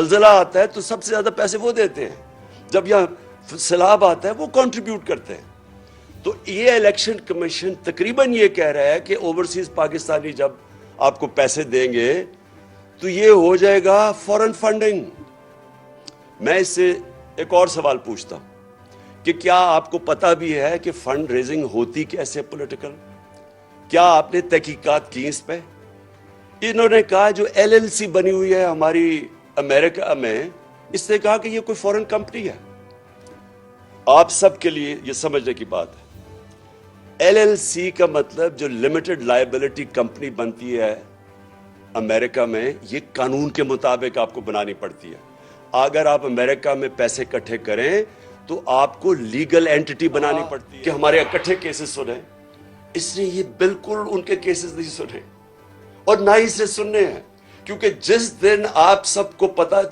زلزلہ آتا ہے تو سب سے زیادہ پیسے وہ دیتے ہیں، جب یہاں سیلاب آتا ہے وہ کنٹریبیوٹ کرتے ہیں. تو یہ الیکشن کمیشن تقریباً یہ کہہ رہا ہے کہ اوورسیز پاکستانی جب آپ کو پیسے دیں گے تو یہ ہو جائے گا فورن فنڈنگ. میں اس سے ایک اور سوال پوچھتا ہوں کہ کیا آپ کو پتہ بھی ہے کہ فنڈ ریزنگ ہوتی کیسے پولیٹیکل؟ کیا آپ نے تحقیقات کی اس پہ؟ انہوں نے کہا جو ایل ایل سی بنی ہوئی ہے ہماری امریکہ میں، اس نے کہا کہ یہ کوئی فورن کمپنی ہے. آپ سب کے لیے یہ سمجھنے کی بات ہے، ایل ایل سی کا مطلب جو لمیٹڈ لائبلٹی کمپنی بنتی ہے امریکہ میں، یہ قانون کے مطابق آپ کو بنانی پڑتی ہے. اگر آپ امریکہ میں پیسے اکٹھے کریں تو آپ کو لیگل اینٹی بنانی پڑتی ہے کہ ہمارے اکٹھے کیسز سنیں. اس نے یہ بالکل ان کے کیسز نہیں سنے اور نہ ہی سے سننے ہیں، کیونکہ جس دن آپ سب کو پتا